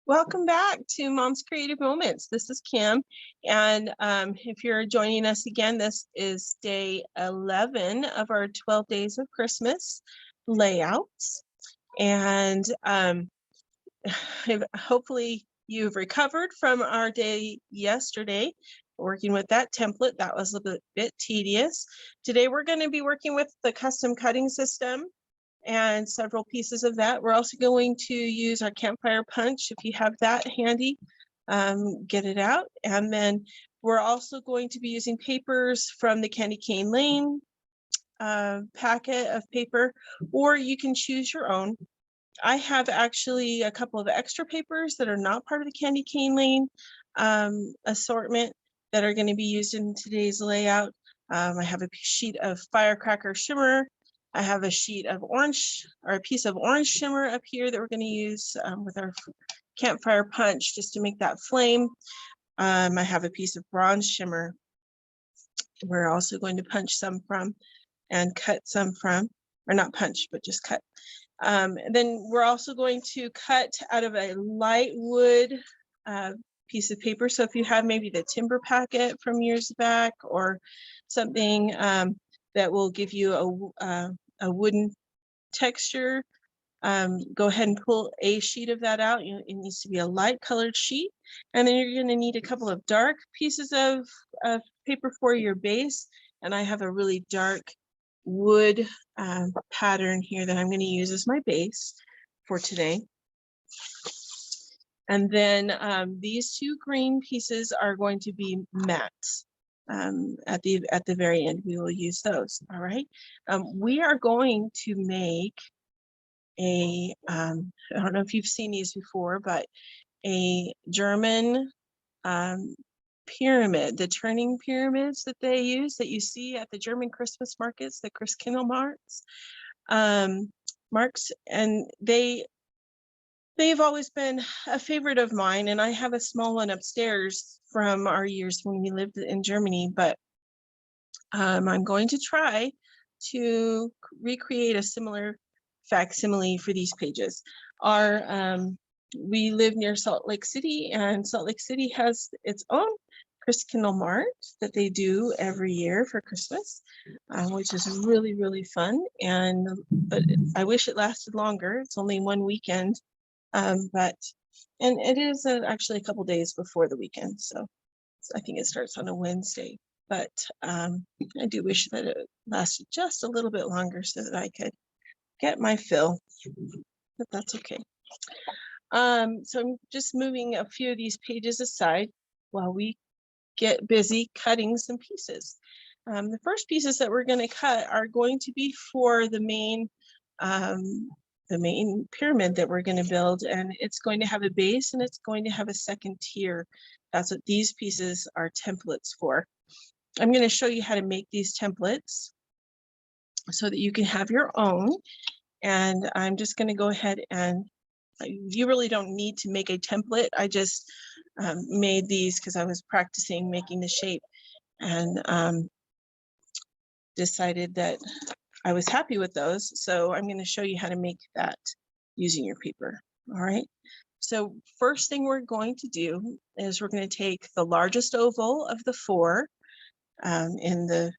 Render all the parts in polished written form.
Welcome back to Mom's Creative Moments. This is Kim, and if you're joining us again, this is day 11 of our 12 Days of Christmas layouts, and hopefully you've recovered from our day yesterday, working with that template. That was a bit tedious. Today we're going to be working with the custom cutting system and several pieces of that. We're also going to use our campfire punch. If you have that handy, get it out. And then we're also going to be using papers from the Candy Cane Lane packet of paper, or you can choose your own. I have actually a couple of extra papers that are not part of the Candy Cane Lane assortment that are going to be used in today's layout. I have a sheet of firecracker shimmer. I have a sheet of orange, or a piece of orange shimmer up here that we're going to use with our campfire punch just to make that flame. I have a piece of bronze shimmer we're also going to punch some from and cut some from, or not punch, but just cut. Then we're also going to cut out of a light wood piece of paper. So if you have maybe the timber packet from years back or something that will give you a wooden texture, go ahead and pull a sheet of that out. It needs to be a light colored sheet. And then you're going to need a couple of dark pieces of paper for your base. And I have a really dark wood pattern here that I'm going to use as my base for today. And then these two green pieces are going to be mats. At the very end, we will use those. All right. We are going to make I don't know if you've seen these before, but a German pyramid, the turning pyramids that they use, that you see at the German Christmas markets, the Christkindlmarkts, and they've always been a favorite of mine, and I have a small one upstairs from our years when we lived in Germany, but I'm going to try to recreate a similar facsimile for these pages. We live near Salt Lake City, and Salt Lake City has its own Christkindlmarkt that they do every year for Christmas, which is really, really fun. But I wish it lasted longer. It's only one weekend, and it is actually a couple days before the weekend. So I think it starts on a Wednesday. But I do wish that it lasted just a little bit longer so that I could get my fill, but that's okay. So I'm just moving a few of these pages aside while we get busy cutting some pieces. The first pieces that we're going to cut are going to be for the main pyramid that we're going to build, and it's going to have a base and it's going to have a second tier. That's what these pieces are templates for. I'm going to show you how to make these templates so that you can have your own. And I'm just going to go ahead and you really don't need to make a template. I just made these because I was practicing making the shape and decided that I was happy with those. So I'm going to show you how to make that using your paper. All right. So first thing we're going to do is we're going to take the largest oval of the four in the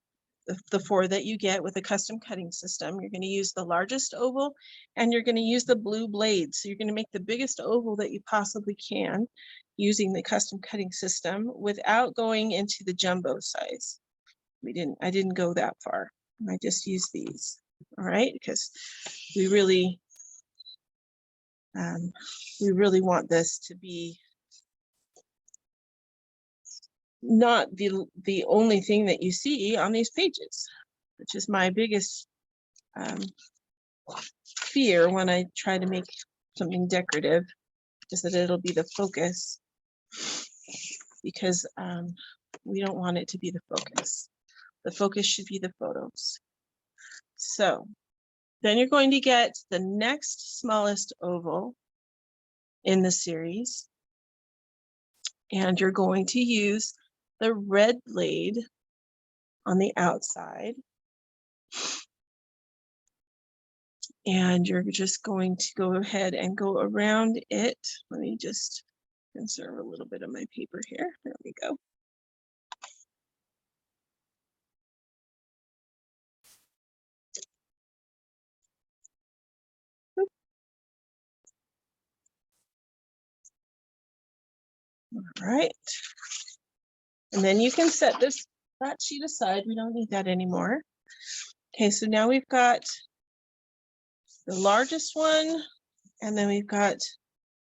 four that you get with a custom cutting system. You're going to use the largest oval and you're going to use the blue blade. So you're going to make the biggest oval that you possibly can using the custom cutting system without going into the jumbo size. I didn't go that far. I just used these. All right, because we really want this to be not the only thing that you see on these pages, which is my biggest fear when I try to make something decorative, is that it'll be the focus, because we don't want it to be the focus. The focus should be the photos. So then you're going to get the next smallest oval in the series, and you're going to use the red blade on the outside. And you're just going to go ahead and go around it. Let me just conserve a little bit of my paper here. There we go. All right. And then you can set that sheet aside. We don't need that anymore. Okay, so now we've got the largest one, and then we've got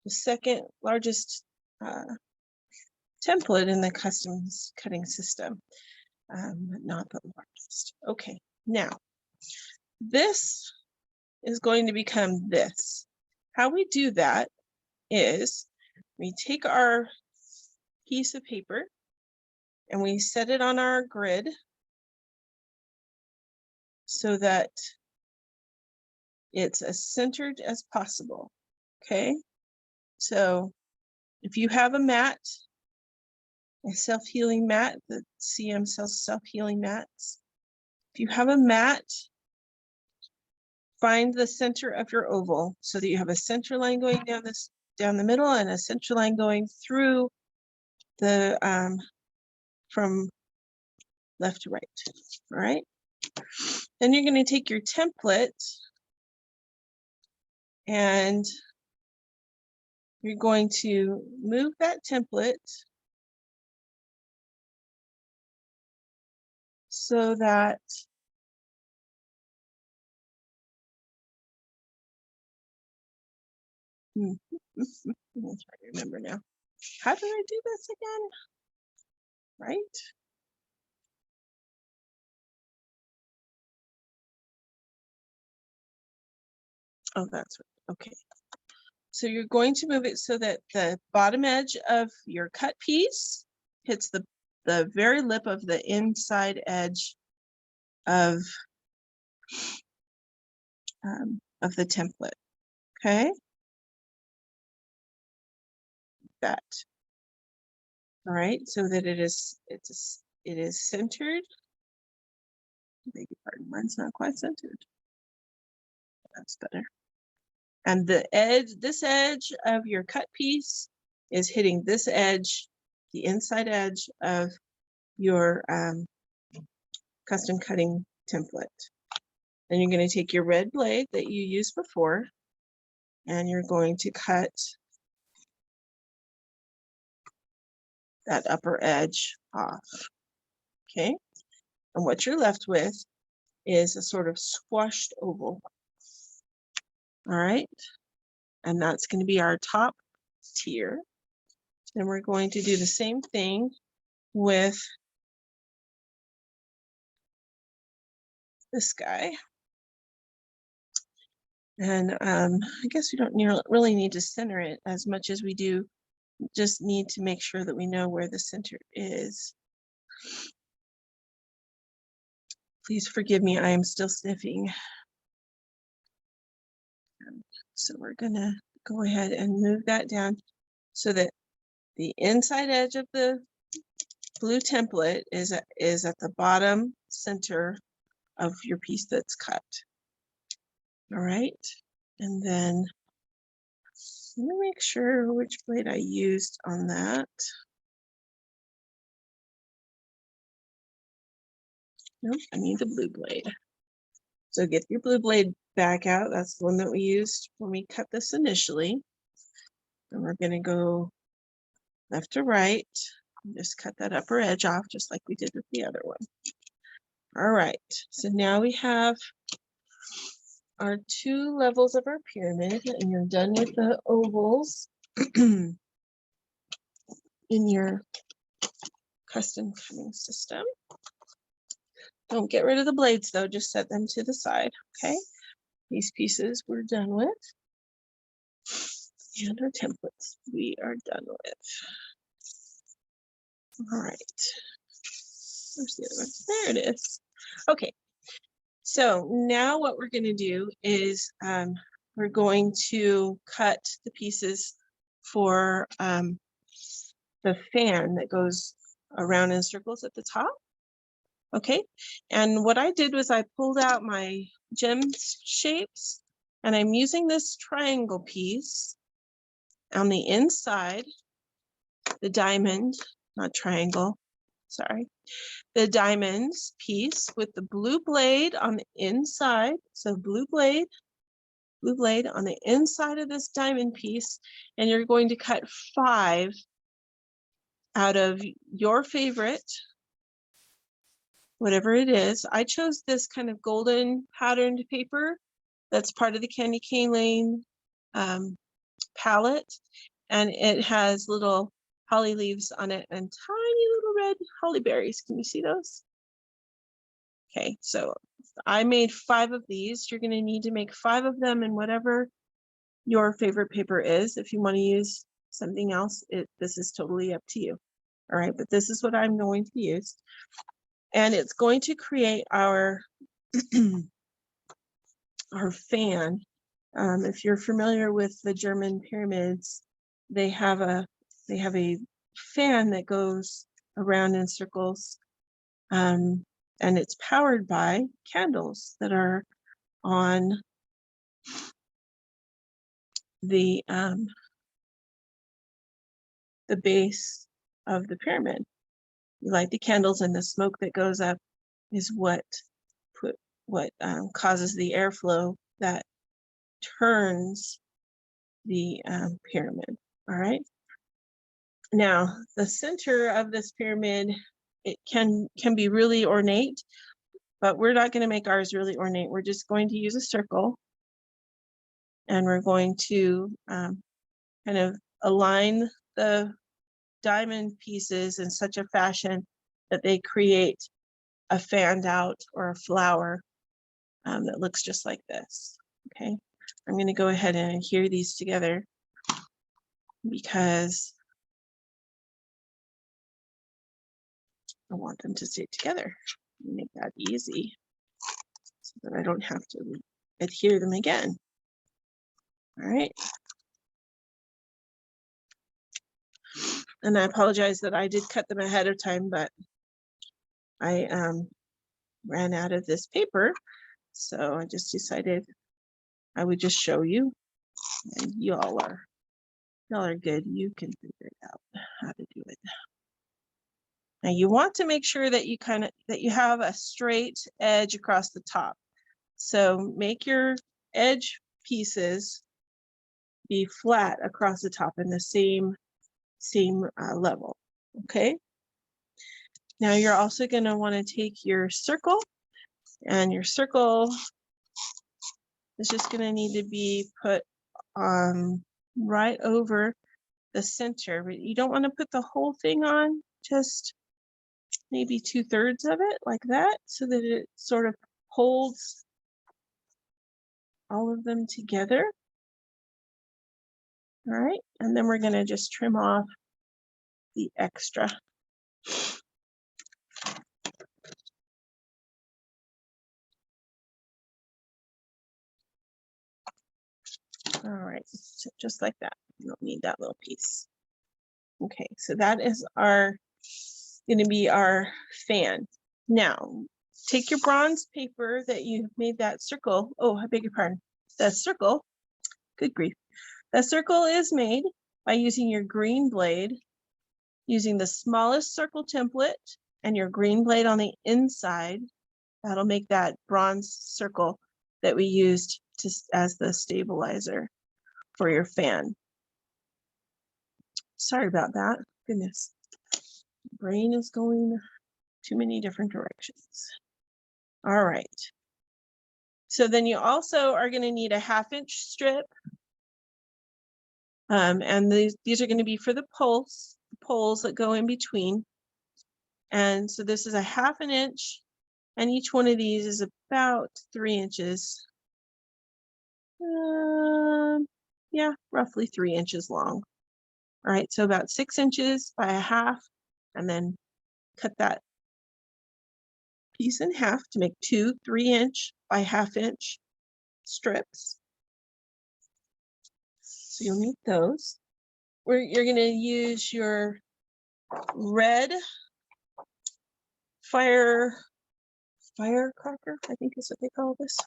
the second largest template in the custom cutting system, not the largest. Okay, now this is going to become this. How we do that is we take our piece of paper and we set it on our grid so that it's as centered as possible. Okay, so if you have a mat, a self-healing mat, the CM sells self-healing mats. If you have a mat, find the center of your oval so that you have a center line going down the middle and a center line going through the from left to right. All right. Then you're going to take your template and you're going to move that template so that I'm trying to remember now. How did I do this again? Right? Oh, that's right. Okay. So you're going to move it so that the bottom edge of your cut piece hits the very lip of the inside edge of the template. Okay. That. All right. So that it is centered. Beg your pardon. Mine's not quite centered. That's better. And this edge of your cut piece is hitting this edge, the inside edge of your custom cutting template. Then you're going to take your red blade that you used before, and you're going to cut that upper edge off. Okay. And what you're left with is a sort of squashed oval. All right. And that's going to be our top tier. And we're going to do the same thing with this guy. And I guess we don't really need to center it as much as we do just need to make sure that we know where the center is. Please forgive me, I am still sniffing. So we're gonna go ahead and move that down so that the inside edge of the blue template is at the bottom center of your piece that's cut. All right, and then let me make sure which blade I used on that. Nope, I need the blue blade. So get your blue blade back out. That's the one that we used when we cut this initially. And we're going to go left to right. And just cut that upper edge off just like we did with the other one. All right, so now we have our 2 levels of our pyramid, and you're done with the ovals in your custom cutting system. Don't get rid of the blades though, just set them to the side, okay? These pieces we're done with. And our templates we are done with. All right. Where's the other one? There it is. Okay. So now what we're going to do is we're going to cut the pieces for the fan that goes around in circles at the top. Okay. And what I did was I pulled out my gem shapes And I'm using this triangle piece on the inside, the diamond, not triangle, sorry, the diamonds piece with the blue blade on the inside. So blue blade on the inside of this diamond piece, and you're going to cut 5 out of your favorite, whatever it is. I chose this kind of golden patterned paper that's part of the Candy Cane Lane palette, and it has little holly leaves on it and tiny little red holly berries. Can you see those? Okay, so I made 5 of these. You're going to need to make 5 of them in whatever your favorite paper is. If you want to use something else, this is totally up to you. All right, but this is what I'm going to use. And it's going to create our our fan. If you're familiar with the German pyramids, they have a fan that goes around in circles, and it's powered by candles that are on the base of the pyramid. You light the candles, and the smoke that goes up is what causes the airflow that turns the pyramid. All right. Now, the center of this pyramid, it can be really ornate, but we're not going to make ours really ornate. We're just going to use a circle, and we're going to kind of align the diamond pieces in such a fashion that they create a fanned out or a flower that looks just like this. Okay, I'm going to go ahead and adhere these together because I want them to stay together. Make that easy so that I don't have to adhere them again. All right. And I apologize that I did cut them ahead of time, but I ran out of this paper. So I just decided I would just show you, and y'all are good. You can figure it out how to do it. Now you want to make sure that you have a straight edge across the top. So make your edge pieces be flat across the top in the same level. Okay. Now you're also going to want to take your circle, and your circle is just going to need to be put right over the center, but you don't want to put the whole thing on, just maybe 2/3 of it like that, so that it sort of holds all of them together. All right, and then we're going to just trim off the extra. All right, so just like that. You don't need that little piece. Okay, so that is going to be our fan. Now, take your bronze paper that you made that circle. Oh, I beg your pardon. That circle, good grief. That circle is made by using your green blade, using the smallest circle template and your green blade on the inside. That'll make that bronze circle that we used as the stabilizer for your fan. Sorry about that. Goodness. Brain is going too many different directions. All right. So then you also are going to need a 1/2 inch strip. And these are going to be for the poles that go in between. And so this is a 1/2 inch, and each one of these is about 3 inches. Yeah, roughly 3 inches long. All right, so about 6 inches by 1/2, and then cut that piece in half to make 2 3-inch by 1/2 inch strips. So you'll need those. You're going to use your red firecracker, I think is what they call this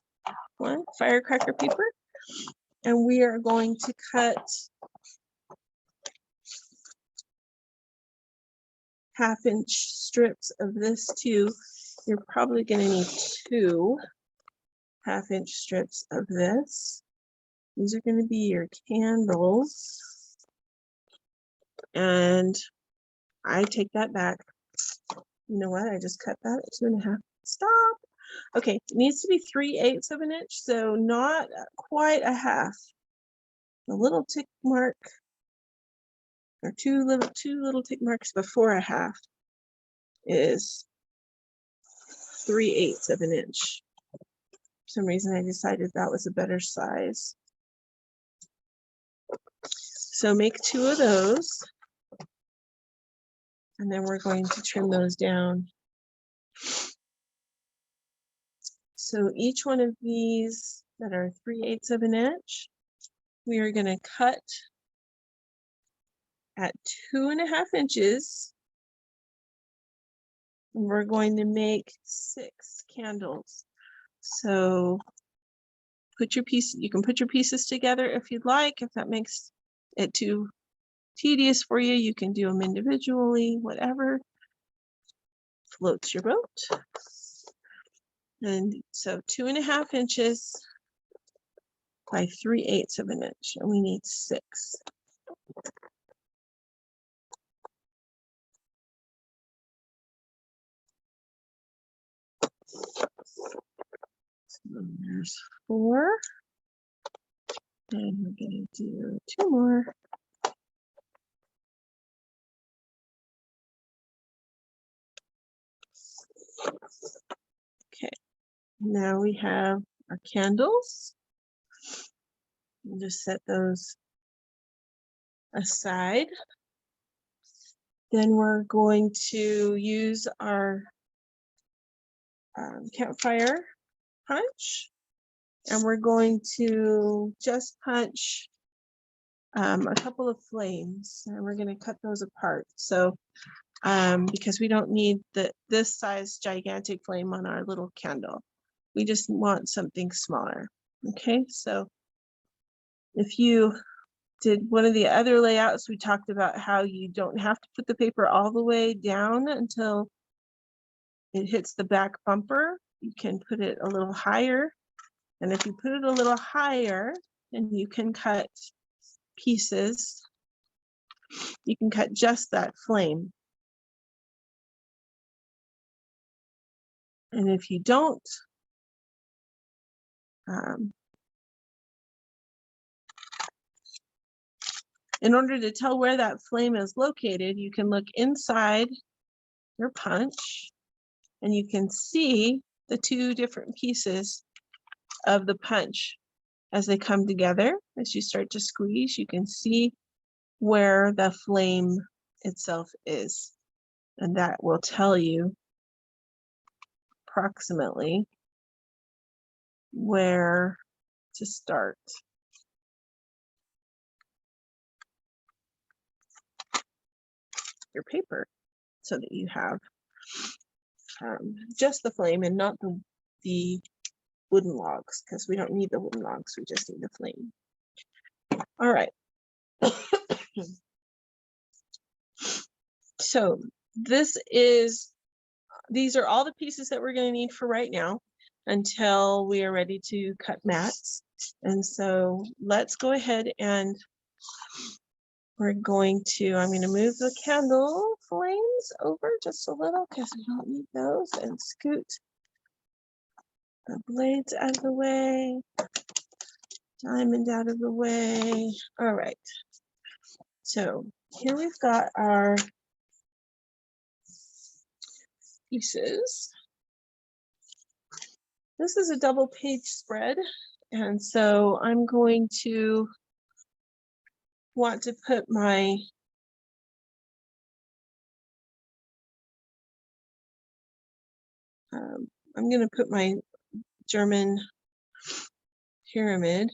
one, firecracker paper. And we are going to cut 1/2-inch strips of this too. You're probably going to need 2 1/2-inch strips of this. These are going to be your candles. And I take that back. You know what? I just cut that at 2.5. Stop. Okay, it needs to be 3/8 of an inch, so not quite a half. The little tick mark, or two little tick marks before a half, is 3/8 of an inch. For some reason, I decided that was a better size. So make 2 of those, and then we're going to trim those down. So each one of these that are 3/8 of an inch, we are going to cut at 2.5 inches. And we're going to make 6 candles. So put your piece, you can put your pieces together if you'd like. If that makes it too tedious for you, you can do them individually, whatever floats your boat. And so 2.5 inches by 3/8 of an inch, and we need 6. So there's 4, and we're going to do 2 more. Okay, now we have our candles. We'll just set those aside. Then we're going to use our campfire punch, and we're going to just punch a couple of flames, and we're going to cut those apart. So because we don't need this size gigantic flame on our little candle, we just want something smaller. Okay, so if you did one of the other layouts, we talked about how you don't have to put the paper all the way down until it hits the back bumper. You can put it a little higher, and if you put it a little higher, then you can cut pieces. You can cut just that flame. And if you don't, in order to tell where that flame is located, you can look inside your punch, and you can see the 2 different pieces of the punch as they come together. As you start to squeeze, you can see where the flame itself is, and that will tell you approximately where to start. Your paper, so that you have just the flame and not the wooden logs, because we don't need the wooden logs, we just need the flame. All right. So these are all the pieces that we're going to need for right now until we are ready to cut mats. And so let's go ahead, and I'm going to move the candle flames over just a little because we don't need those, and scoot the blades out of the way, diamond out of the way. All right. So here we've got our pieces. This is a double page spread, and so I'm going to want to put my I'm going to put my German pyramid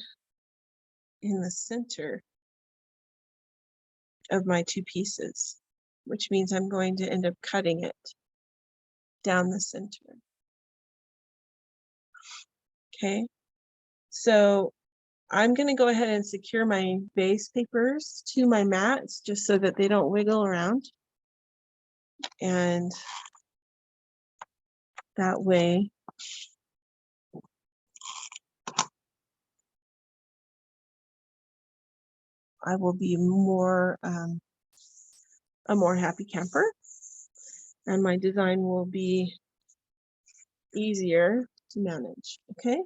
in the center of my 2 pieces, which means I'm going to end up cutting it down the center. Okay, so I'm going to go ahead and secure my base papers to my mats just so that they don't wiggle around. And that way I will be more a more happy camper, and my design will be easier to manage. Okay,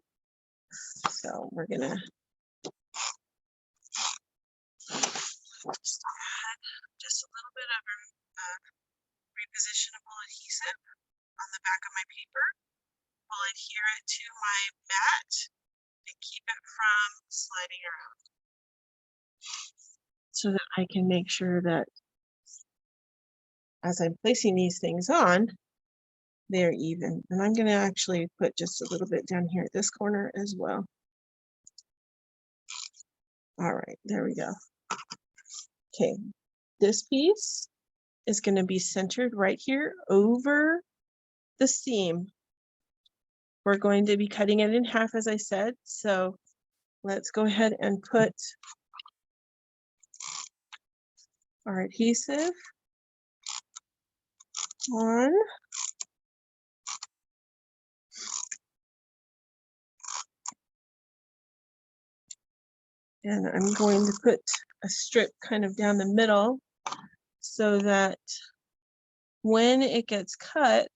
so we're gonna just a little bit of repositionable adhesive on the back of my paper. We'll adhere it to my mat and keep it from sliding around, so that I can make sure that as I'm placing these things on, they're even. And I'm going to actually put just a little bit down here at this corner as well. All right, there we go. Okay, this piece is going to be centered right here over the seam. We're going to be cutting it in half, as I said. So let's go ahead and put our adhesive on. And I'm going to put a strip kind of down the middle so that when it gets cut,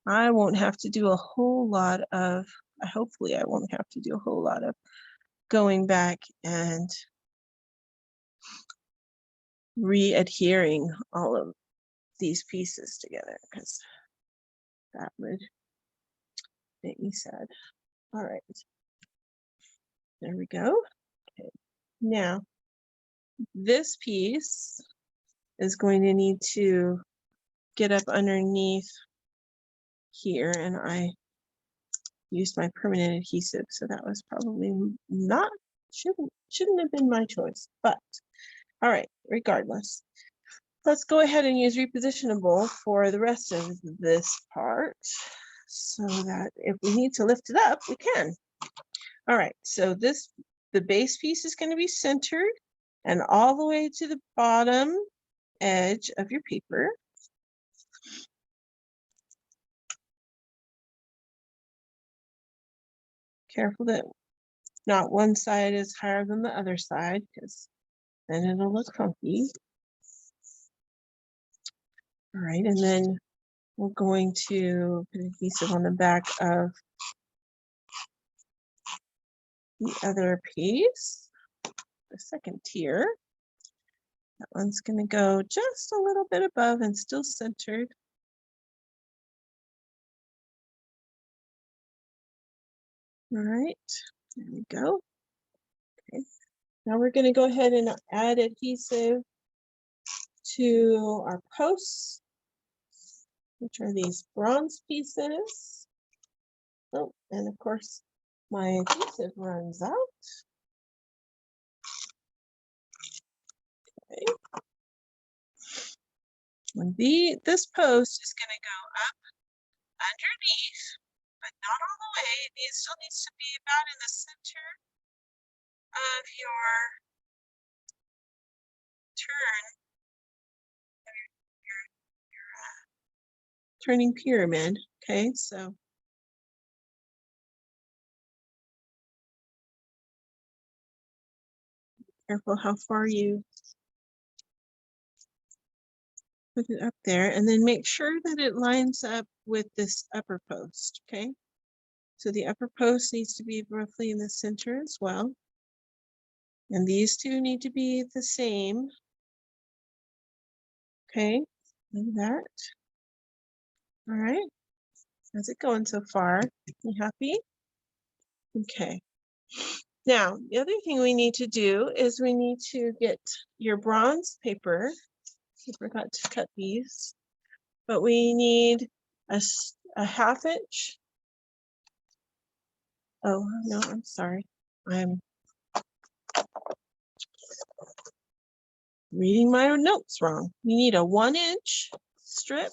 I won't have to do a whole lot of, hopefully I won't have to do a whole lot of going back and re-adhering all of these pieces together, because that would make me sad. All right, there we go. Okay, now this piece is going to need to get up underneath here, and I used my permanent adhesive, so that was probably not, shouldn't have been my choice, but all right, regardless. Let's go ahead and use repositionable for the rest of this part so that if we need to lift it up, we can. All right, so the base piece is going to be centered and all the way to the bottom edge of your paper. Careful that not one side is higher than the other side, because then it'll look funky. All right, and then we're going to put adhesive on the back of the other piece, the second tier. That one's going to go just a little bit above and still centered. All right, there we go. Okay, now we're going to go ahead and add adhesive to our posts, which are these bronze pieces. Oh, and of course, my adhesive runs out. Okay. This post is going to go up underneath, but not all the way. It still needs to be about in the center of your turn, your turning pyramid. Okay, so careful how far you put it up there, and then make sure that it lines up with this upper post. Okay, so the upper post needs to be roughly in the center as well, and these two need to be the same. Okay, like that. All right, how's it going so far? You happy? Okay. Now, the other thing we need to do is we need to get your bronze paper. I forgot to cut these, but we need a 1/2 inch. Oh, no, I'm sorry. I'm reading my notes wrong. We need a 1 inch strip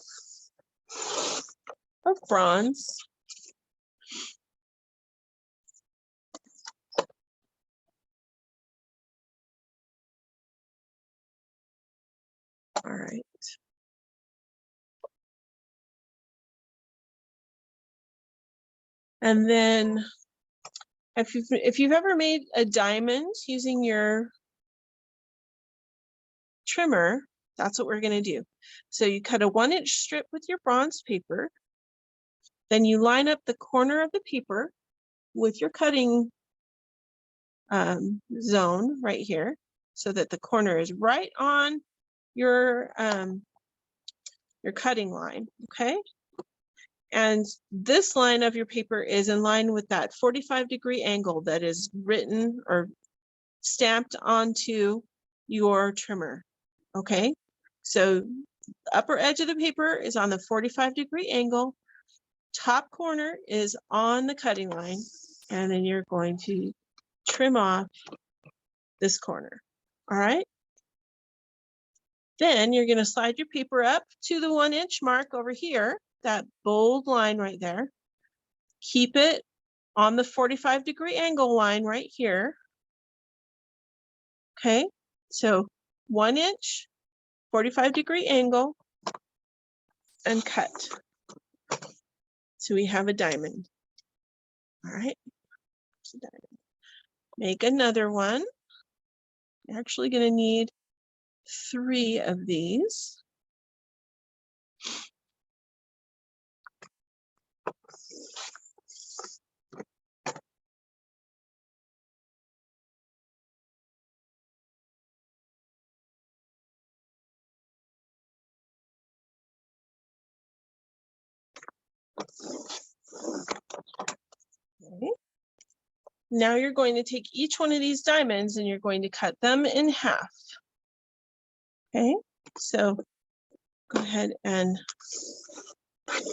of bronze. All right. And then if you've ever made a diamond using your trimmer, that's what we're going to do. So you cut a 1-inch strip with your bronze paper. Then you line up the corner of the paper with your cutting zone right here, so that the corner is right on your cutting line, okay? And this line of your paper is in line with that 45-degree angle that is written or stamped onto your trimmer, okay? So the upper edge of the paper is on the 45-degree angle, top corner is on the cutting line, and then you're going to trim off this corner, all right? Then you're going to slide your paper up to the 1-inch mark over here, that bold line right there. Keep it on the 45-degree angle line right here. Okay, so 1 inch, 45-degree angle, and cut. So we have a diamond. All right, make another one. You're actually going to need 3 of these. Okay. Now you're going to take each one of these diamonds and you're going to cut them in half. Okay, so go ahead and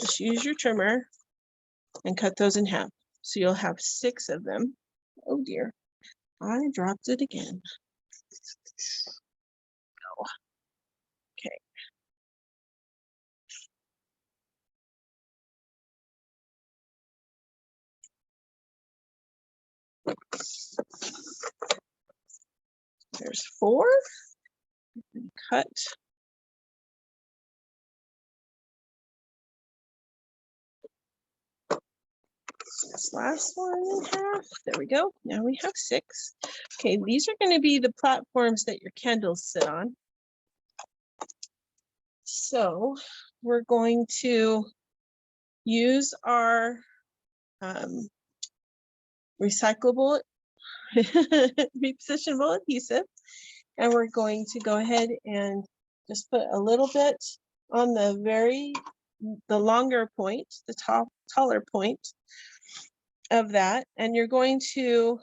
just use your trimmer and cut those in half. So you'll have 6 of them. Oh dear, I dropped it again. Oh. Okay. There's 4. Cut. This last one in half. There we go. Now we have 6. Okay, these are going to be the platforms that your candles sit on. So we're going to use our recyclable repositionable adhesive, and we're going to go ahead and just put a little bit on the longer point, the taller point of that, and you're going to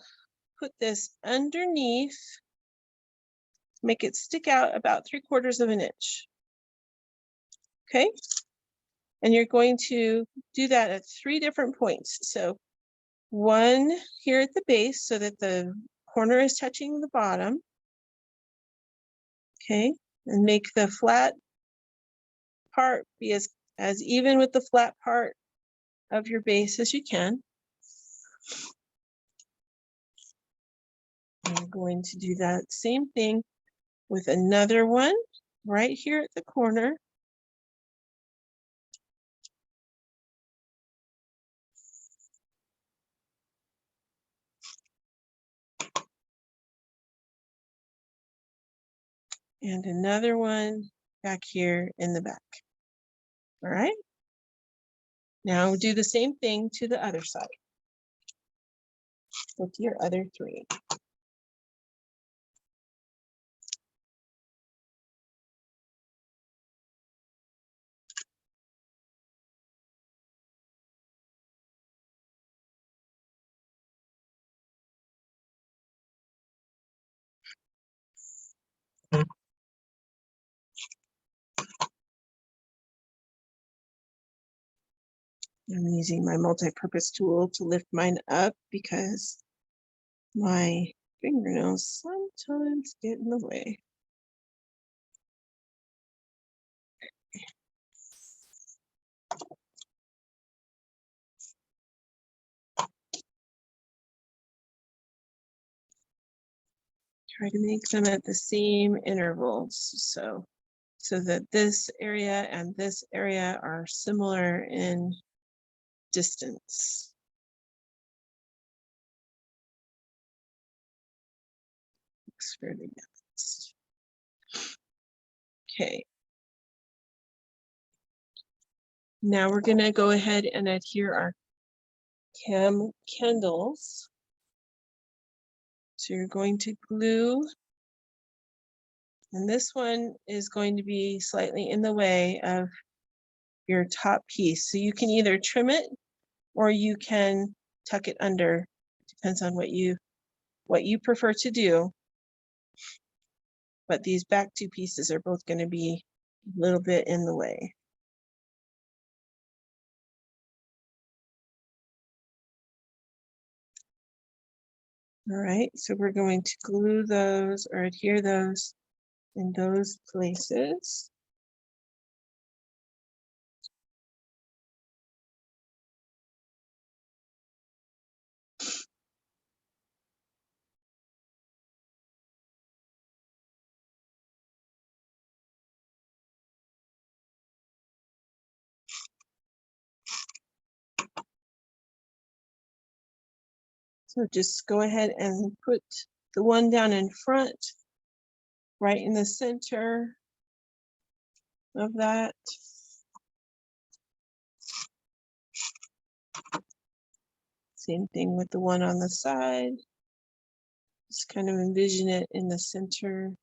put this underneath, make it stick out about 3/4 of an inch. Okay, and you're going to do that at 3 different points. So 1 here at the base so that the corner is touching the bottom. Okay, and make the flat part be as even with the flat part of your base as you can. I'm going to do that same thing with another one right here at the corner. And another one back here in the back. All right. Now do the same thing to the other side with your other 3. I'm using my multi-purpose tool to lift mine up because my fingernails sometimes get in the way. Try to make them at the same intervals. So so that this area and this area are similar in distance. Experiments. Okay. Now we're going to go ahead and adhere our candles. So you're going to glue, and this one is going to be slightly in the way of your top piece. So you can either trim it or you can tuck it under. Depends on what you prefer to do. But these back two pieces are both going to be a little bit in the way. All right, so we're going to glue those or adhere those in those places. So just go ahead and put the one down in front, right in the center of that. Same thing with the one on the side. Just kind of envision it in the center.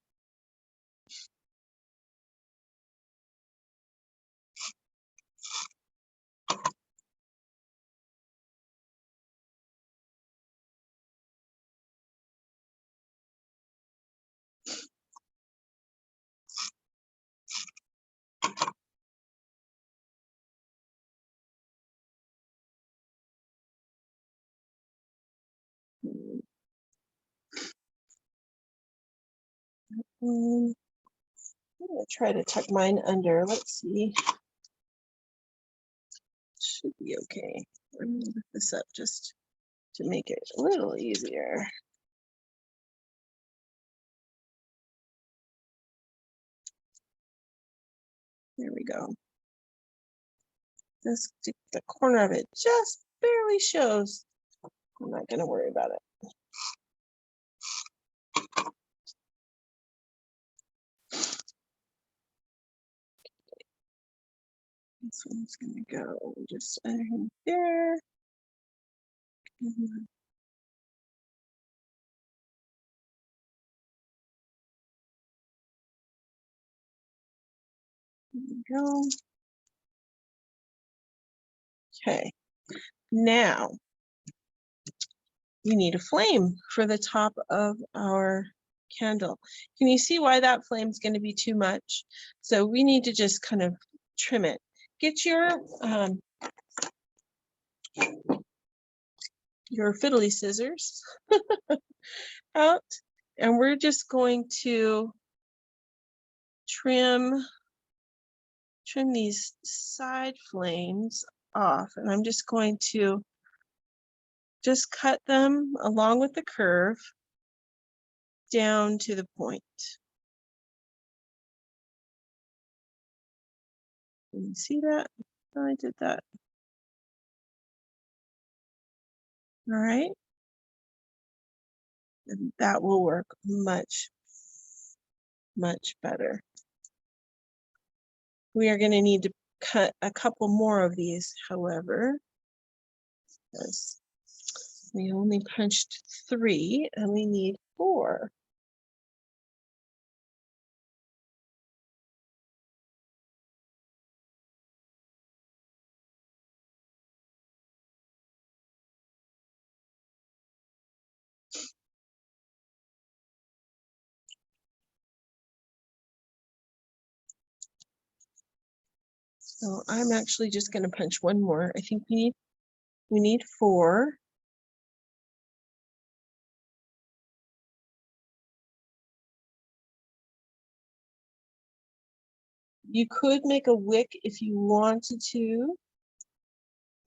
I'm gonna try to tuck mine under. Let's see. Should be okay. I'm gonna lift this up just to make it a little easier. There we go. This, the corner of it just barely shows. I'm not gonna worry about it. This one's gonna go just in there. There we go. Okay, now we need a flame for the top of our candle. Can you see why that flame is going to be too much? So we need to just kind of trim it. Get your fiddly scissors out, and we're just going to trim these side flames off, and I'm just going to just cut them along with the curve down to the point. Can you see that? I did that. All right. And that will work much, much better. We are going to need to cut a couple more of these, however, because we only punched 3 and we need 4. So I'm actually just going to punch 1 more. I think we need 4. You could make a wick if you wanted to.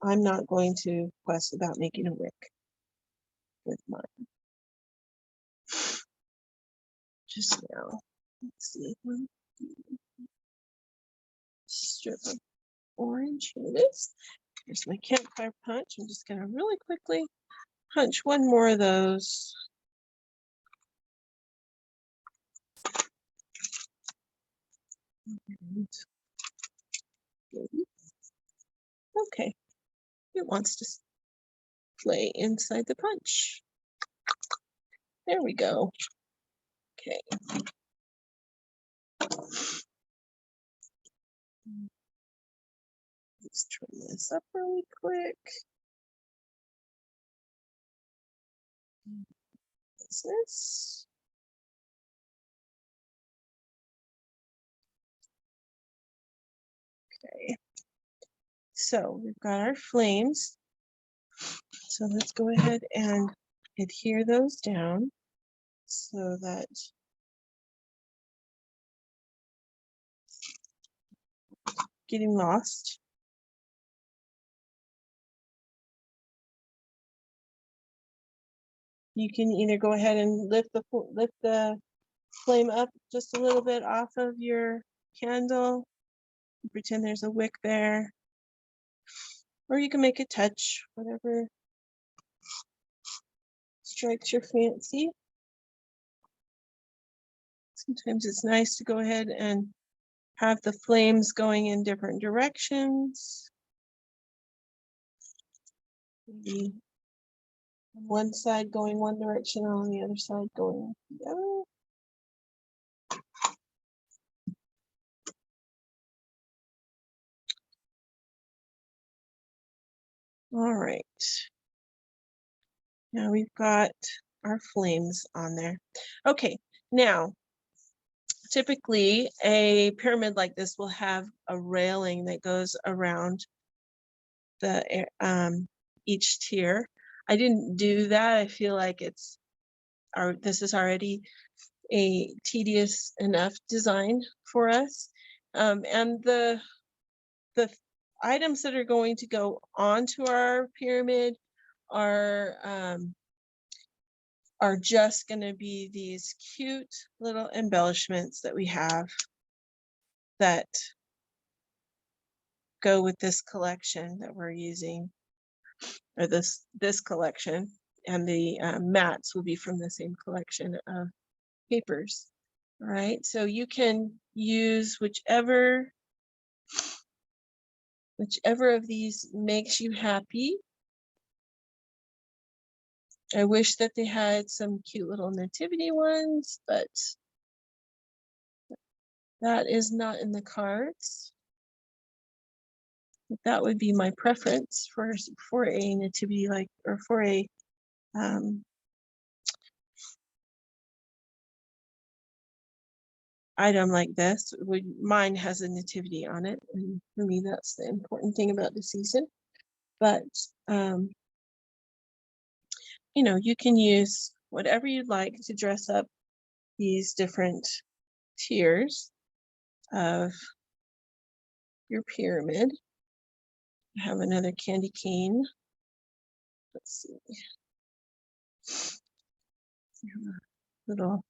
I'm not going to fuss about making a wick with mine just now. Let's see. strip of orange. Here it is. Here's my campfire punch. I'm just going to really quickly punch one more of those. Okay, it wants to play inside the punch. There we go. Okay. Let's trim this up really quick. This. Okay. So we've got our flames. So let's go ahead and adhere those down so that getting lost. You can either go ahead and lift the flame up just a little bit off of your candle, pretend there's a wick there, or you can make it touch, whatever strikes your fancy. Sometimes it's nice to go ahead and have the flames going in different directions. Maybe on one side going one direction, and on the other side going the other. All right. Now we've got our flames on there. Okay, now typically a pyramid like this will have a railing that goes around the each tier. I didn't do that. I feel like this is already a tedious enough design for us. And the items that are going to go onto our pyramid are just going to be these cute little embellishments that we have that go with this collection that we're using, or this collection, and the mats will be from the same collection of papers. All right, so you can use whichever of these makes you happy. I wish that they had some cute little nativity ones, but that is not in the cards. That would be my preference for a nativity, like, or for a item like this. Mine has a nativity on it, and for me that's the important thing about the season. But you know, you can use whatever you'd like to dress up these different tiers of your pyramid. I have another candy cane. Let's see. Little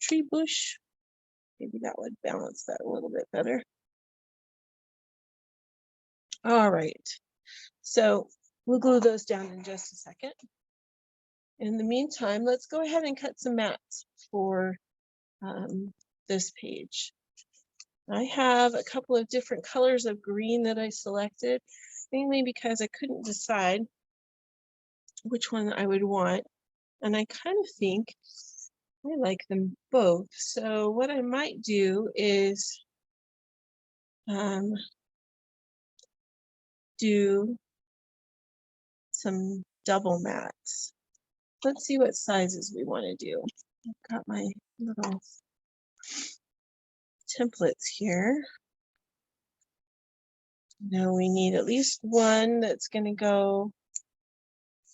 tree bush. Maybe that would balance that a little bit better. All right, so we'll glue those down in just a second. In the meantime, let's go ahead and cut some mats for this page. I have a couple of different colors of green that I selected, mainly because I couldn't decide which one I would want. And I kind of think I like them both. So what I might do is do some double mats. Let's see what sizes we want to do. I've got my little templates here. Now we need at least one that's going to go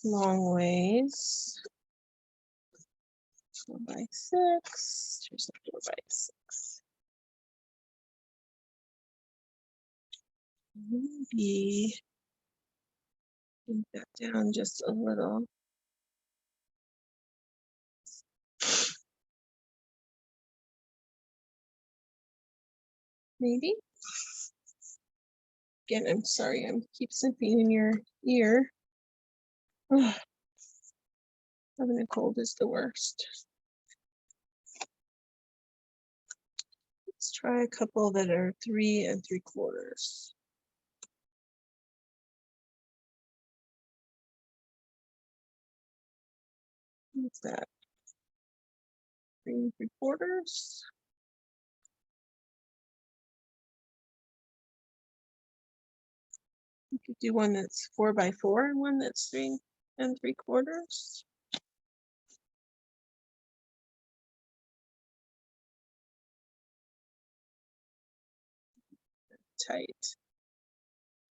long ways. 4x6. Here's a 4x6. Maybe move that down just a little. maybe. Again, I'm sorry, I'm keep sniffing in your ear. Ugh. Having a cold is the worst. Let's try a couple that are 3 3/4. What's that? 3 3/4. You could do one that's 4 by 4 and one that's 3 3/4. Tight,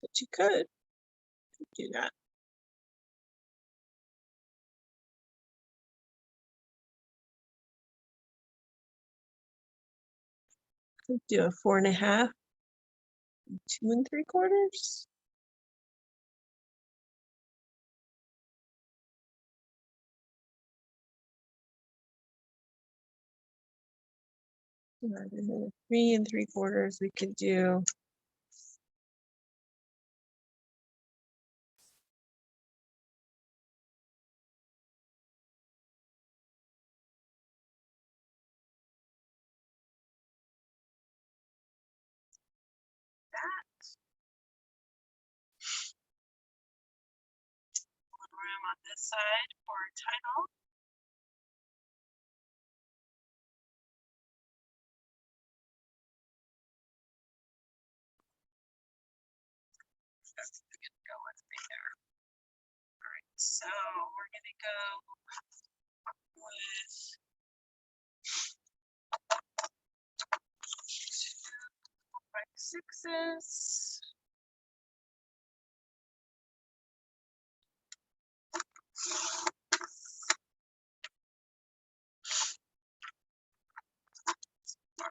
but you could do that. Could do a 4 1/2, 2 3/4. And then 3 3/4, we could do room on this side for a title. That's gonna go with me there. All right, so we're gonna go with 2 by 6s.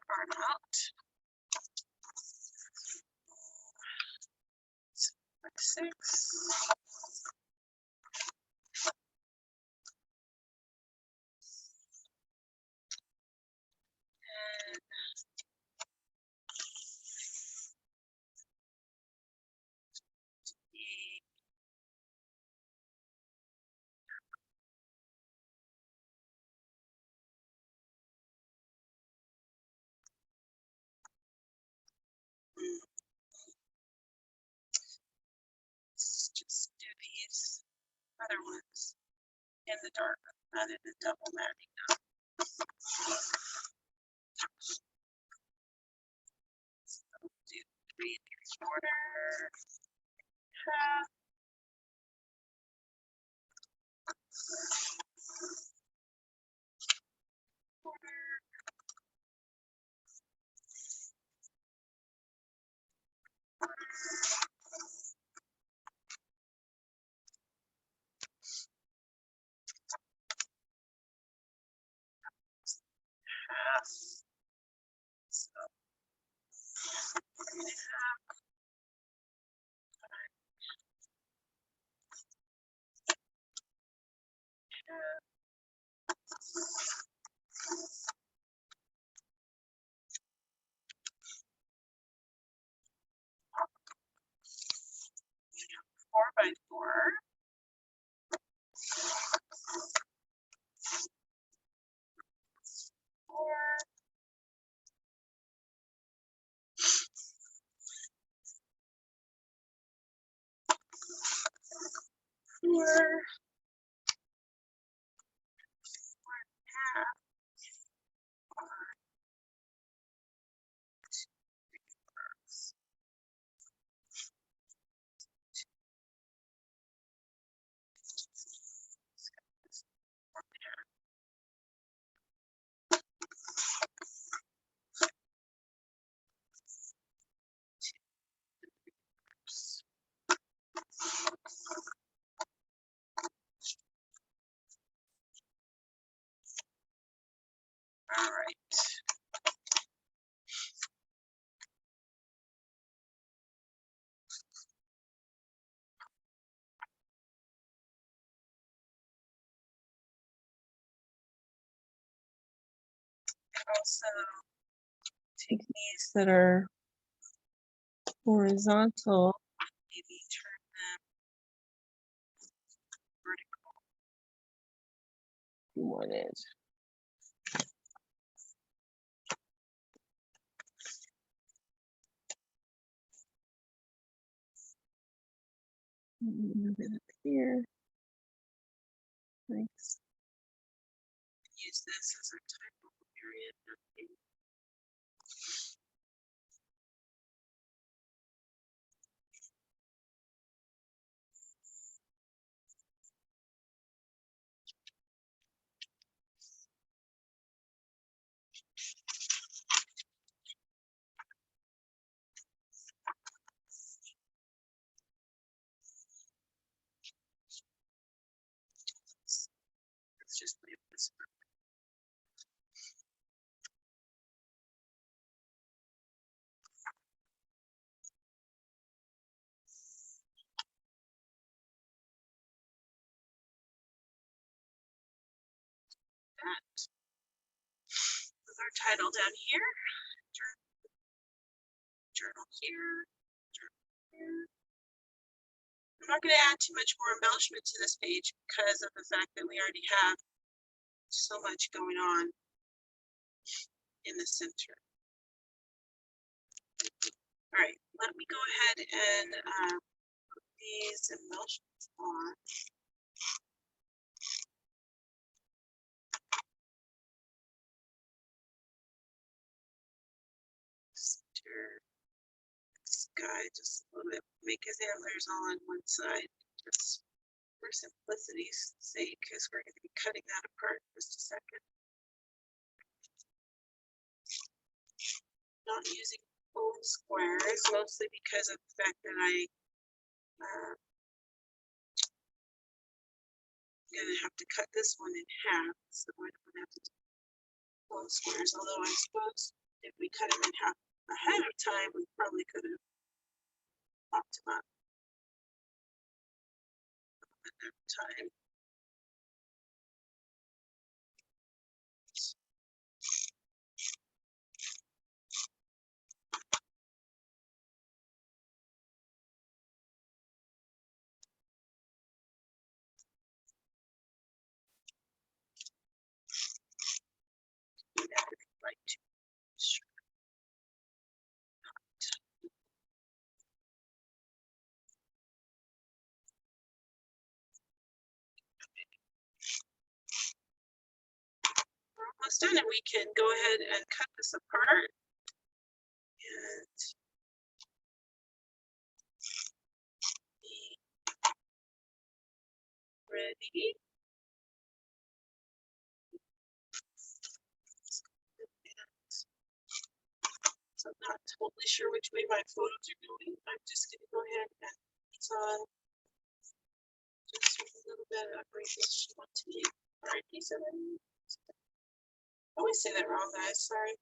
Arm out. 6. And 8. Let's just do these other ones in the dark, not in the double matting. So do 3 3/4, half. Quarter. Half. So 3 1/2. Four by 4. 4. 4. Half. All right. Also take these that are horizontal, maybe turn them vertical. You want it. Move it up here. Thanks. Use this as a type of area. Let's just leave this. With our title down here, journal here, journal here. I'm not going to add too much more embellishment to this page because of the fact that we already have so much going on in the center. All right, let me go ahead and put these embellishments on. Center this guy just a little bit, make his antlers all on one side, just for simplicity's sake, because we're going to be cutting that apart in just a second. Not using full squares, mostly because of the fact that I'm going to have to cut this one in half, so I don't have to do full squares, although I suppose if we cut them in half ahead of time, we probably could have popped them up at that time. Like to we're almost done, and we can go ahead and cut this apart. And be ready. So I'm not totally sure which way my photos are going. I'm just going to go ahead and it's on just with a little bit of abbreviation to me. RIP7. I always say that wrong, guys. Sorry.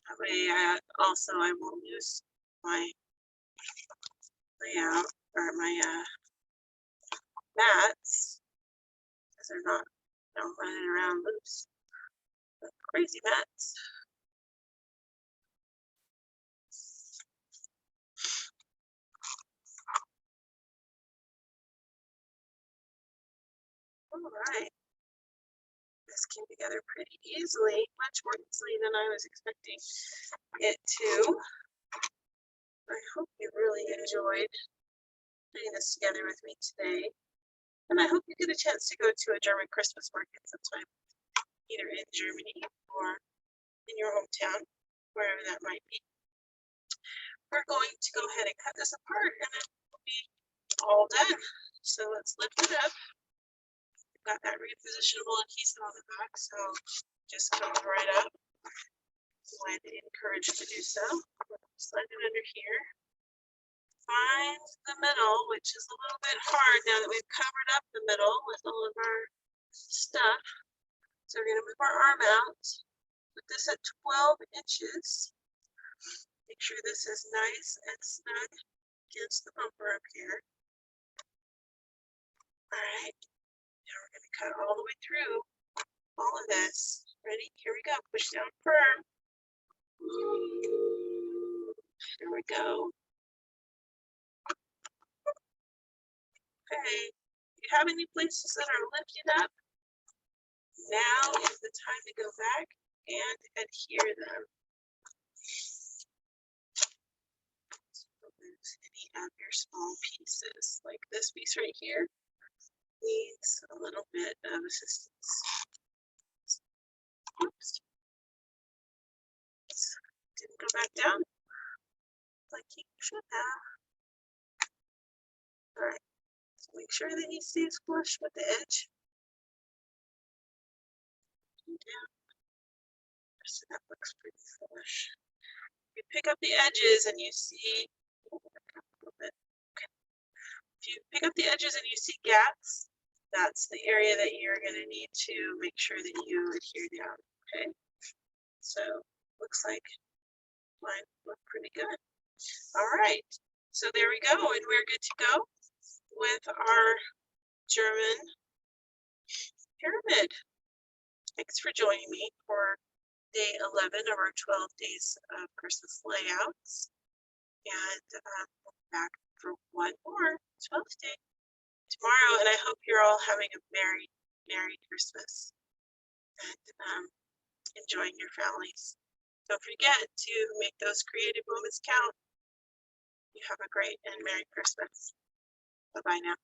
That way, I won't lose my layout or my mats because they're not running around loose. Crazy mats. All right. This came together pretty easily, much more easily than I was expecting it to. I hope you really enjoyed putting this together with me today. And I hope you get a chance to go to a German Christmas market sometime, either in Germany or in your hometown, wherever that might be. We're going to go ahead and cut this apart and it will be all done. So let's lift it up. We've got that repositionable adhesive on the back, so just comes right up when encouraged to do so. Slide it under here. Find the middle, which is a little bit hard now that we've covered up the middle with all of our stuff. So we're going to move our arm out Put this at 12 inches. Make sure this is nice and snug against the bumper up here. All right, now we're going to cut all the way through all of this. Ready? Here we go. Push down firm. There we go. Okay. If you have any places that are lifted up, now is the time to go back and adhere them. Remove any of your small pieces, like this piece right here needs a little bit of assistance. Oops. Didn't go back down like you should have. All right, so make sure that he stays flush with the edge. Down. So that looks pretty flush. You pick up the edges and you see, if you pick up the edges and you see gaps, that's the area that you're going to need to make sure that you adhere down. Okay, so looks like mine look pretty good. All right, so there we go, and we're good to go with our German pyramid. Thanks for joining me for day 11 of our 12 days of Christmas layouts. And back for one more 12th day tomorrow. And I hope you're all having a Merry, Merry Christmas and enjoying your families. Don't forget to make those creative moments count. You have a great and Merry Christmas. Bye-bye now.